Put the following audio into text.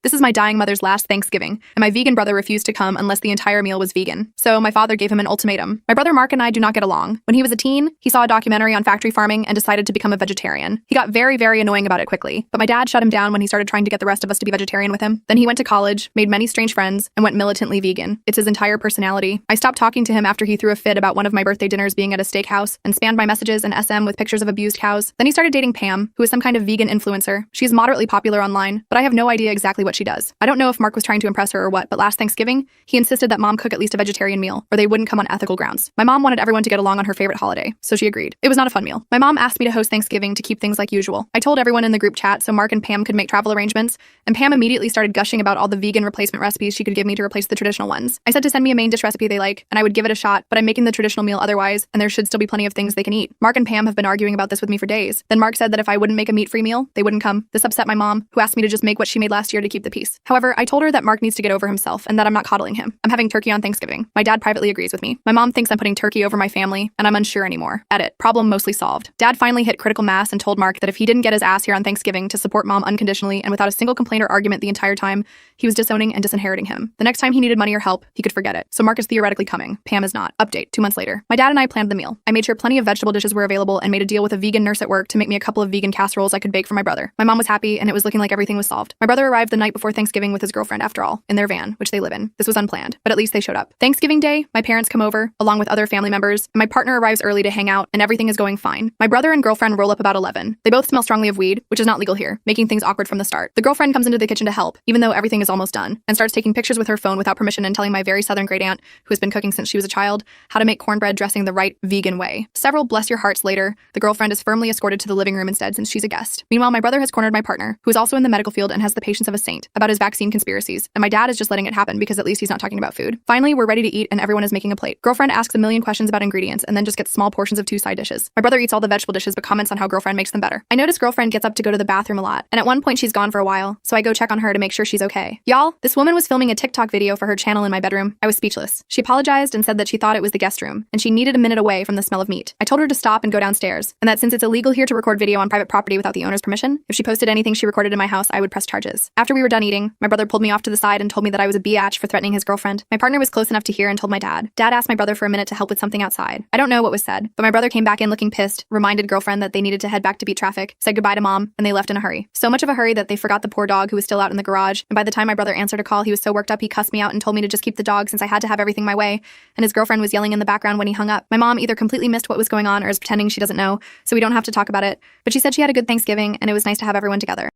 This is my dying mother's last Thanksgiving, and my vegan brother refused to come unless the entire meal was vegan. So my father gave him an ultimatum. My brother Mark and I do not get along. When he was a teen, he saw a documentary on factory farming and decided to become a vegetarian. He got very, very annoying about it quickly, but my dad shut him down when he started trying to get the rest of us to be vegetarian with him. Then he went to college, made many strange friends, and went militantly vegan. It's his entire personality. I stopped talking to him after he threw a fit about one of my birthday dinners being at a steakhouse and spammed my messages and SM with pictures of abused cows. Then he started dating Pam, who is some kind of vegan influencer. She's moderately popular online, but I have no idea exactly what she does. I don't know if Mark was trying to impress her or what, but last Thanksgiving, he insisted that mom cook at least a vegetarian meal, or they wouldn't come on ethical grounds. My mom wanted everyone to get along on her favorite holiday, so she agreed. It was not a fun meal. My mom asked me to host Thanksgiving to keep things like usual. I told everyone in the group chat so Mark and Pam could make travel arrangements, and Pam immediately started gushing about all the vegan replacement recipes she could give me to replace the traditional ones. I said to send me a main dish recipe they like, and I would give it a shot, but I'm making the traditional meal otherwise, and there should still be plenty of things they can eat. Mark and Pam have been arguing about this with me for days. Then Mark said that if I wouldn't make a meat-free meal, they wouldn't come. This upset my mom, who asked me to just make what she made last year to keep the peace. However, I told her that Mark needs to get over himself and that I'm not coddling him. I'm having turkey on Thanksgiving. My dad privately agrees with me. My mom thinks I'm putting turkey over my family, and I'm unsure anymore. Edit. Problem mostly solved. Dad finally hit critical mass and told Mark that if he didn't get his ass here on Thanksgiving to support mom unconditionally and without a single complaint or argument the entire time, he was disowning and disinheriting him. The next time he needed money or help, he could forget it. So Mark is theoretically coming. Pam is not. Update. 2 months later. My dad and I planned the meal. I made sure plenty of vegetable dishes were available and made a deal with a vegan nurse at work to make me a couple of vegan casseroles I could bake for my brother. My mom was happy, and it was looking like everything was solved. My brother arrived the night before Thanksgiving with his girlfriend after all, in their van, which they live in. This was unplanned, but at least they showed up. Thanksgiving Day, my parents come over, along with other family members, and my partner arrives early to hang out, and everything is going fine. My brother and girlfriend roll up about 11. They both smell strongly of weed, which is not legal here, making things awkward from the start. The girlfriend comes into the kitchen to help, even though everything is almost done, and starts taking pictures with her phone without permission and telling my very southern great aunt, who has been cooking since she was a child, how to make cornbread dressing the right vegan way. Several bless your hearts later, the girlfriend is firmly escorted to the living room instead since she's a guest. Meanwhile, my brother has cornered my partner, who is also in the medical field and has the patience of a saint, about his vaccine conspiracies, and my dad is just letting it happen because at least he's not talking about food. Finally, we're ready to eat and everyone is making a plate. Girlfriend asks a million questions about ingredients and then just gets small portions of 2 side dishes. My brother eats all the vegetable dishes but comments on how girlfriend makes them better. I notice girlfriend gets up to go to the bathroom a lot, and at one point she's gone for a while, so I go check on her to make sure she's okay. Y'all, this woman was filming a TikTok video for her channel in my bedroom. I was speechless. She apologized and said that she thought it was the guest room, and she needed a minute away from the smell of meat. I told her to stop and go downstairs, and that since it's illegal here to record video on private property without the owner's permission, if she posted anything she recorded in my house, I would press charges. After we were done eating, my brother pulled me off to the side and told me that I was a biatch for threatening his girlfriend. My partner was close enough to hear and told my dad. Dad asked my brother for a minute to help with something outside. I don't know what was said, but my brother came back in looking pissed, reminded girlfriend that they needed to head back to beat traffic, said goodbye to mom, and they left in a hurry. So much of a hurry that they forgot the poor dog who was still out in the garage, and by the time my brother answered a call, he was so worked up he cussed me out and told me to just keep the dog since I had to have everything my way, and his girlfriend was yelling in the background when he hung up. My mom either completely missed what was going on or is pretending she doesn't know, so we don't have to talk about it, but she said she had a good Thanksgiving and it was nice to have everyone together.